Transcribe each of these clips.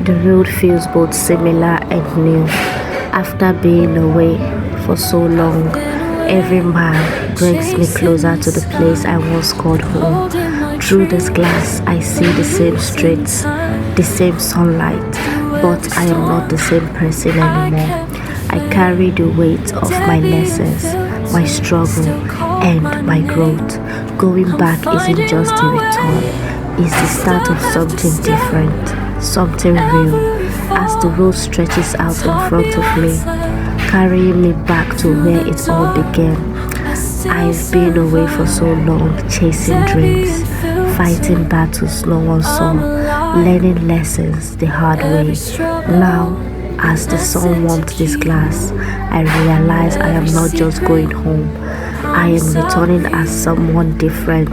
The road feels both similar and new. After being away for so long, every mile brings me closer to the place I once called home. Through this glass, I see the same streets, the same sunlight, but I am not the same person anymore. I carry the weight of my lessons, my struggle, and my growth. Going back isn't just a return, it's the start of something different, something real. As the road stretches out in front of me, carrying me back to where it all began. I've been away for so long, chasing dreams, fighting battles no one saw, learning lessons the hard way. Now, as the sun warmed this glass, I realize I am not just going home. I am returning as someone different,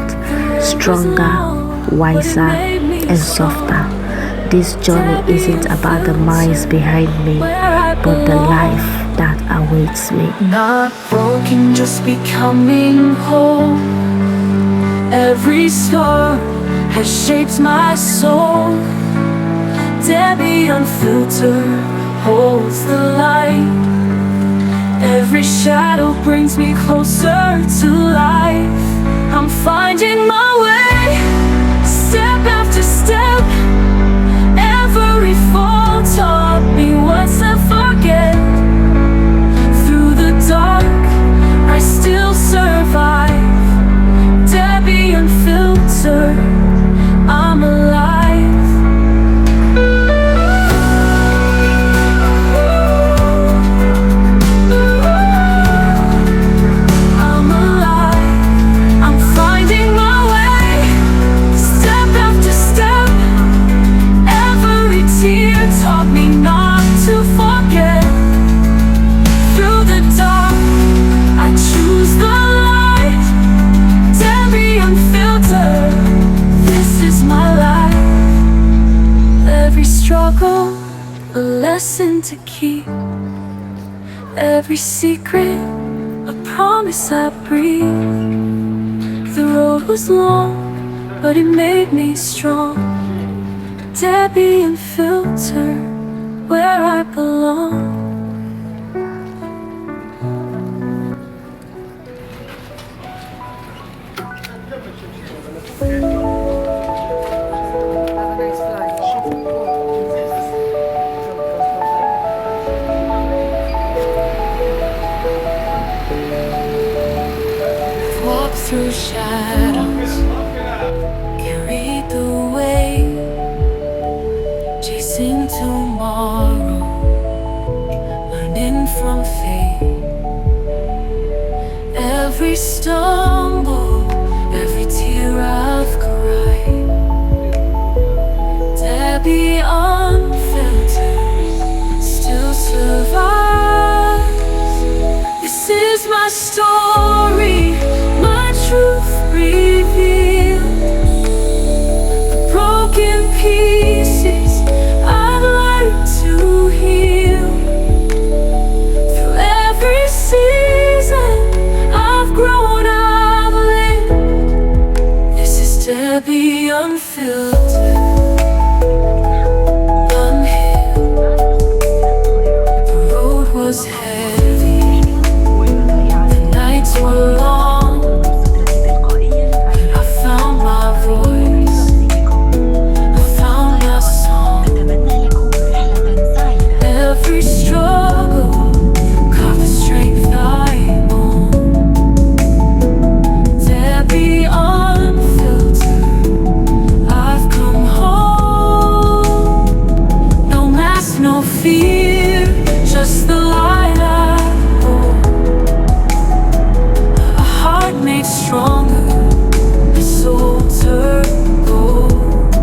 stronger, wiser, and softer. This journey isn't about the miles behind me, but the life that awaits me. Not broken, just becoming whole. Every scar has shaped my soul. Debbie unfiltered holds the light. Every shadow brings me closer to life. I'm finding my way, step after step. Every fall taught me what to forget. Through the dark, I still survive. Debbie unfiltered, I'm alive. I'm alive. I'm finding my way, step after step. Every tear taught me not to forget. Through the dark, I choose the light. Debbie unfiltered, this is my life. Every struggle, a lesson to keep. Every secret, a promise I breathe. The road was long, but it made me strong. Debbie unfiltered, where I belong. Walk through shadows, carried the weight, chasing tomorrow, learning from fate. Every stumble, every tear I've cried. Debbie unfiltered, still survives. This is my story, my truth revealed. The broken pieces I've learned to heal. Through every season I've grown, I've lived. This is Debbie unfiltered, unhealed. The road was heavy, the nights were long. I found my voice, I found my song. Every struggle carved the strength I own. Debbie unfiltered, I've come home. No mask, no fear, just the light I hold. A heart made stronger, a soul turned gold.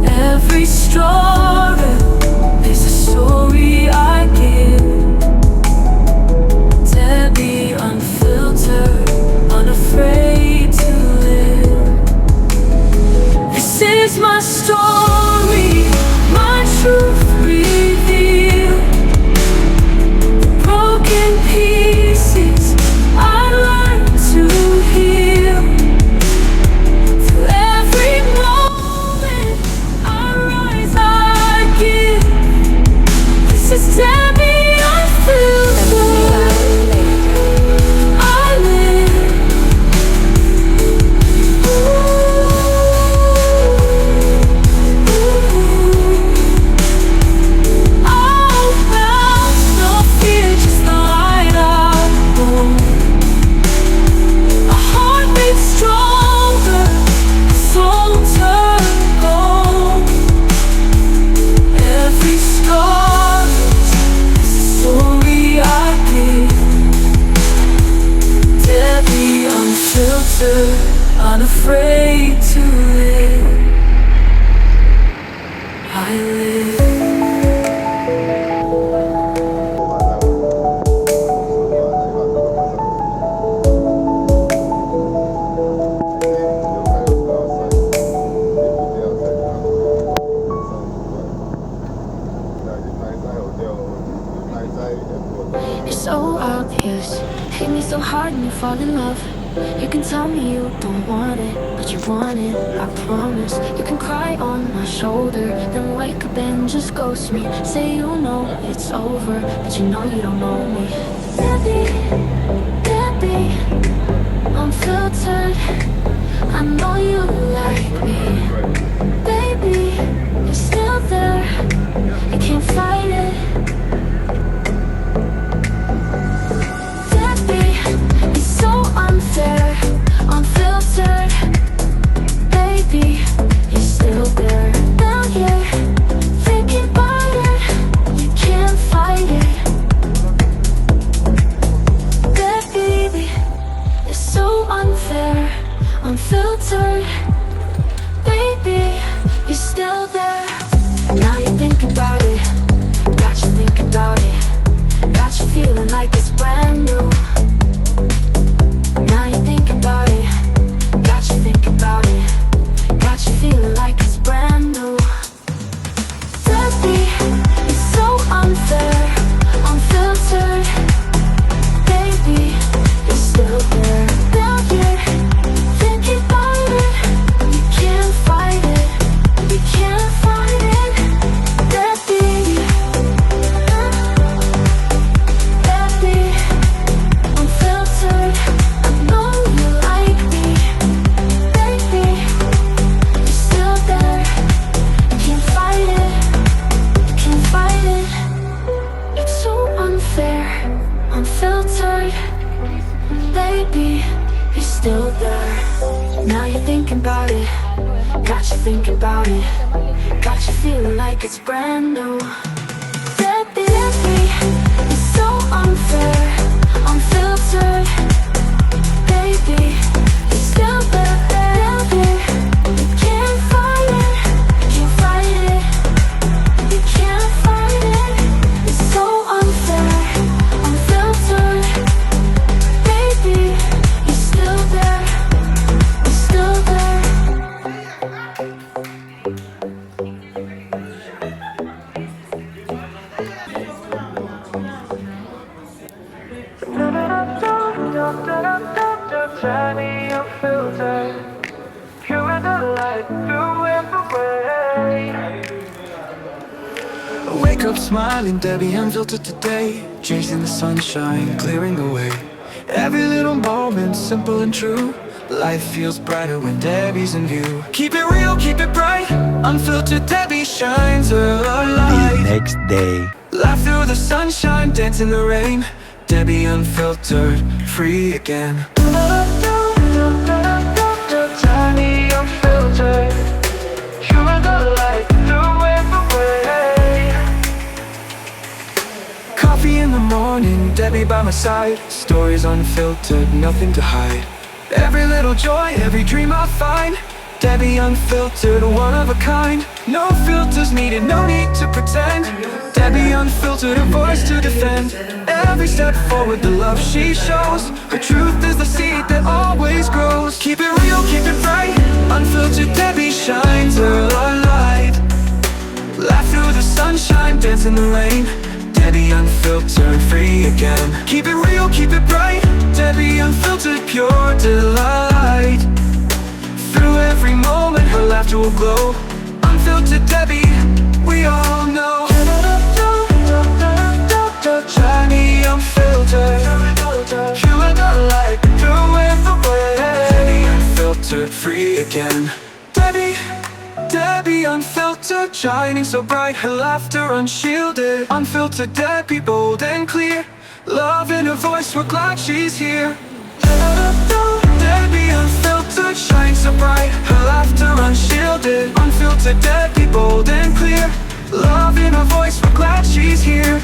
Every struggle is a story I give. Debbie unfiltered, unafraid to live. This is my story, my truth revealed. Broken pieces I learned to heal. Through every moment I rise, I heart and you fall in love. You can tell me you don't want it, but you want it, I promise. You can cry on my shoulder, then wake up and just ghost me. Say you know it's over, but you know you don't know me. Debbie, Debbie, unfiltered, I know you like me. Baby, you're still there, you can't fight it. Debbie, it's so unfair, unfiltered. Baby, you're still there, down here, thinking about it, you can't fight it. Baby, it's so unfair, unfiltered. Baby, you're still there. Now you think about it, got you thinking about it, got you feeling like it's brand new. Now you think about it, got you thinking about it, got you feeling like it's brand new. Debbie, it's so unfair, unfiltered. Baby, you're still there, down here, thinking about it, you can't fight it, you can't fight it. Debbie, Debbie, unfiltered, I know you like me. Baby, you're still there, you can't fight it, you can't fight it. It's so unfair, unfiltered. Baby, you're still there. Now you're thinking about it, got you thinking about it, got you feeling like it's brand new. Baby, it's so unfair, unfiltered. Baby, you're still there, baby. You can't fight it, you can't fight it, you can't fight it. It's so unfair, unfiltered. Baby, you're still there, you're still there. Tiny unfiltered, you and the light through every way. Wake up smiling, Debbie unfiltered today, chasing the sunshine, clearing the way. Every little moment, simple and true. Life feels brighter when Debbie's in view. Keep it real, keep it bright. Unfiltered Debbie shines her light. The next day. Laugh through the sunshine, dance in the rain. Debbie unfiltered, free again. Tiny unfiltered, you and the light through every way. Coffee in the morning, Debbie by my side. Stories unfiltered, nothing to hide. Every little joy, every dream I find. Debbie unfiltered, one of a kind. No filters needed, no need to pretend. Debbie unfiltered, a voice to defend. Every step forward, the love she shows. Her truth is the seed that always grows. Keep it real, keep it bright. Unfiltered Debbie shines her light. Laugh through the sunshine, dance in the rain. Debbie unfiltered, free again. Keep it real, keep it bright. Debbie unfiltered, pure delight. Through every moment, her laughter will glow. Unfiltered Debbie, we all know. Tiny unfiltered, you and the light through every way. Debbie unfiltered, free again. Debbie unfiltered, shining so bright, her laughter unshielded. Unfiltered Debbie, bold and clear. Love in her voice, we're glad she's here. Debbie unfiltered, shine so bright, her laughter unshielded. Unfiltered Debbie, bold and clear. Love in her voice, we're glad she's here.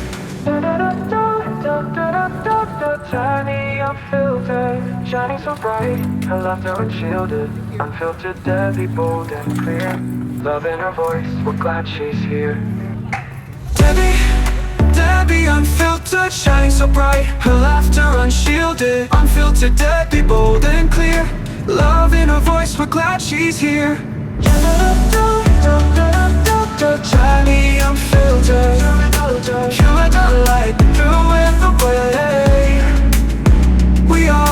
Tiny unfiltered, shining so bright, her laughter unshielded. Unfiltered Debbie, bold and clear. Love in her voice, we're glad she's here. Debbie unfiltered, shining so bright, her laughter unshielded. Unfiltered Debbie, bold and clear. Love in her voice, we're glad she's here. Tiny unfiltered, you and the light through every way. We are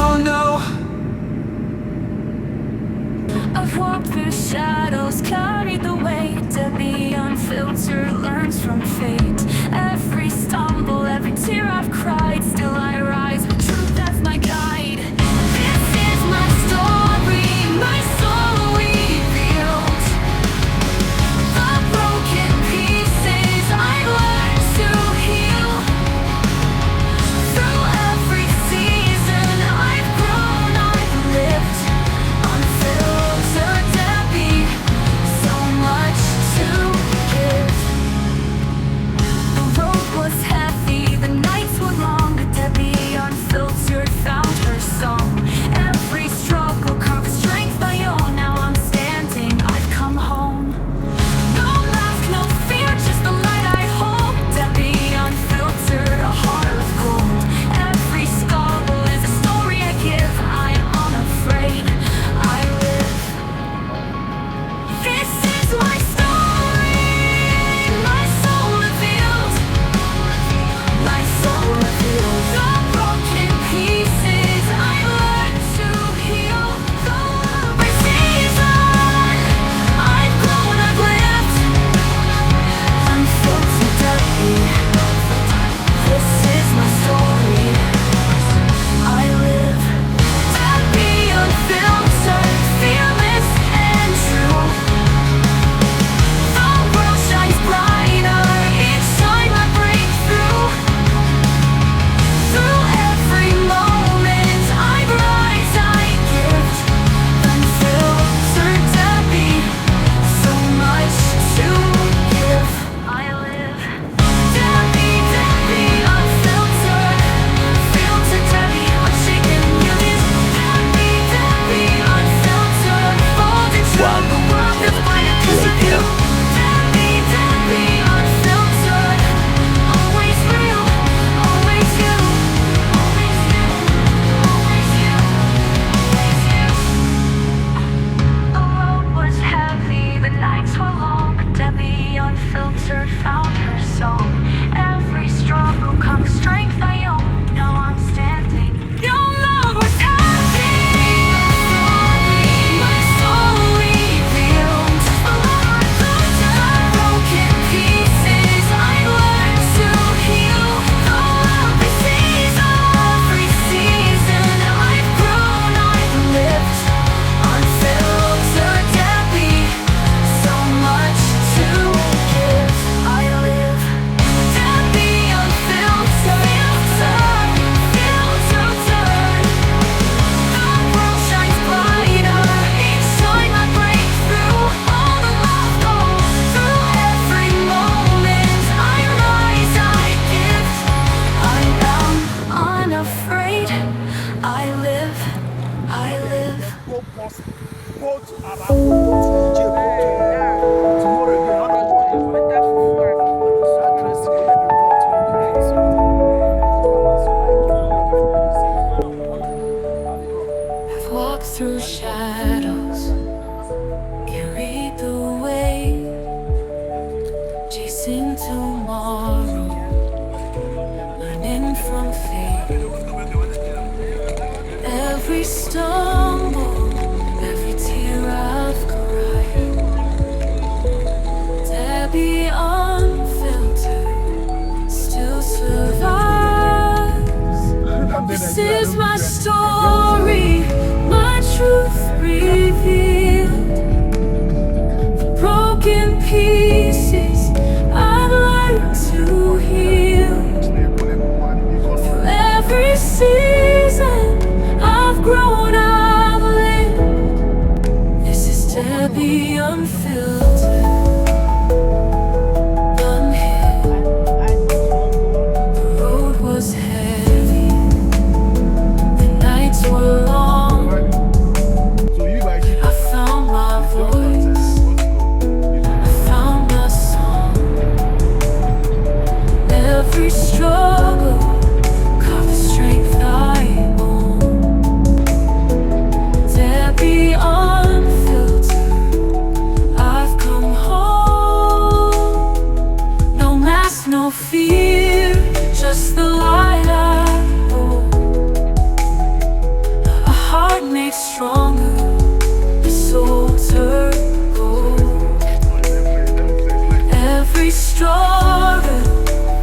stronger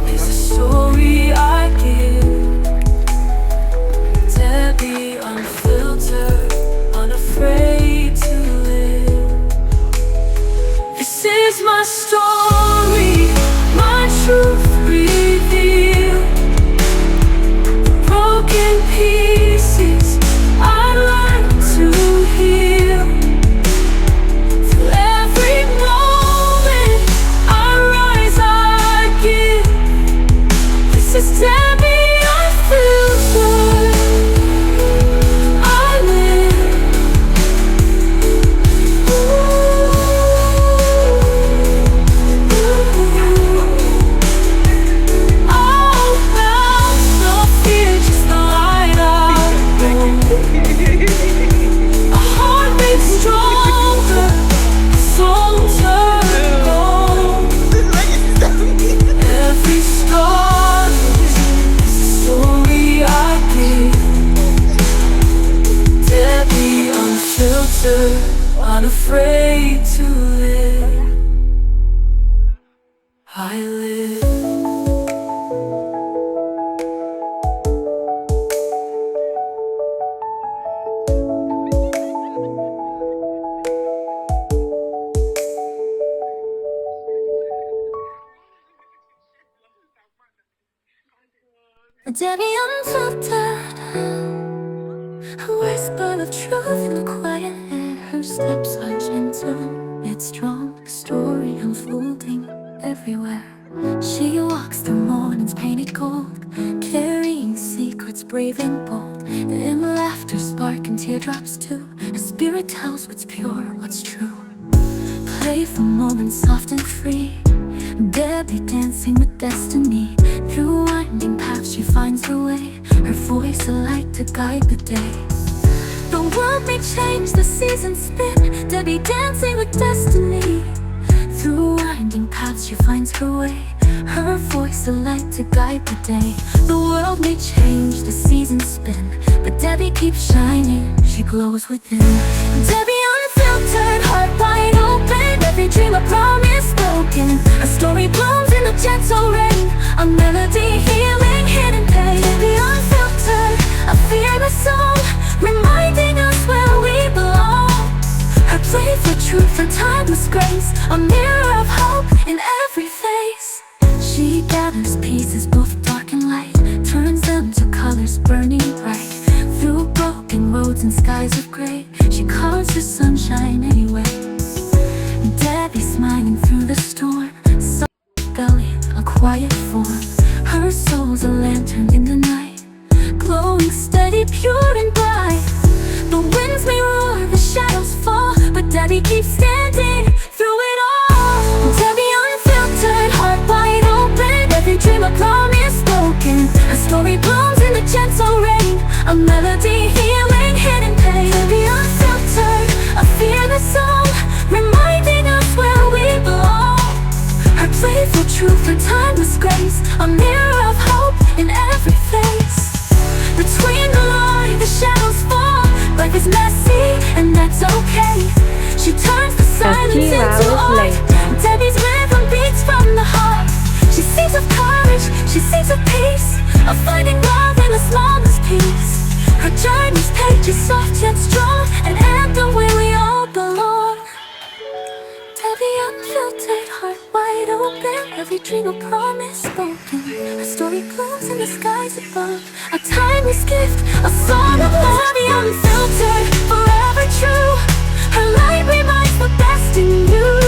is the story I give. Debbie, unfiltered, unafraid to live. This is my story, my truth revealed. Broken pieces I'd like to heal. Through every moment I rise, I give. This is Debbie, I feel good, I live. All about no fear, just the light I bring. A heart made stronger, soul turned gold. Every scar is a story I give. Debbie, unfiltered, unafraid to live. I live. Debbie, unfiltered, a whisper of truth in the quiet air. Her steps are gentle yet strong, a story unfolding everywhere. She walks through mornings painted gold, carrying secrets brave and bold. In laughter, spark and teardrops too. Her spirit tells what's pure, what's true. Playful moments soft and free, Debbie dancing with destiny. Through winding paths she finds her way, her voice a light to guide the day. The world may change, the seasons spin, Debbie dancing with destiny. Through winding paths she finds her way, her voice a light to guide the day. The world may change, the seasons spin, but Debbie keeps shining, she glows within. Debbie, unfiltered, heart wide open, every dream a promise spoken. A story blooms in the gentle rain, a melody healing hidden pain. Debbie, unfiltered, a fearless soul, reminding us where we belong. Her playful truth and timeless grace, a mirror of hope in every face. She gathers pieces both dark and light, turns them to colors burning bright. Through broken roads and skies of gray, she carves her sunshine anyway. Debbie smiling through the storm, soft belly, a quiet form. Her soul's a lantern in the night, glowing steady, pure and bright. The winds may roar, the shadows fall, but Debbie keeps standing through it all. Debbie, unfiltered, heart wide open, every dream a promise spoken. A story blooms in the gentle rain, a melody healing hidden pain. Debbie, unfiltered, a fearless soul, reminding us where we belong. Her playful truth and timeless grace, a mirror of hope in every face. Between the light, the shadows fall. Life is messy, and that's okay. She turns the silence into art. Debbie's rhythm beats from the heart. She sings of courage, she sings of peace, of finding love in the smallest piece. Her journey's pages soft yet strong, an anthem where we all belong. Debbie, unfiltered, heart wide open, every dream a promise spoken. Her story blooms in the skies above, a timeless gift, a song of love. Debbie, unfiltered, forever true. Her light reminds the best in you.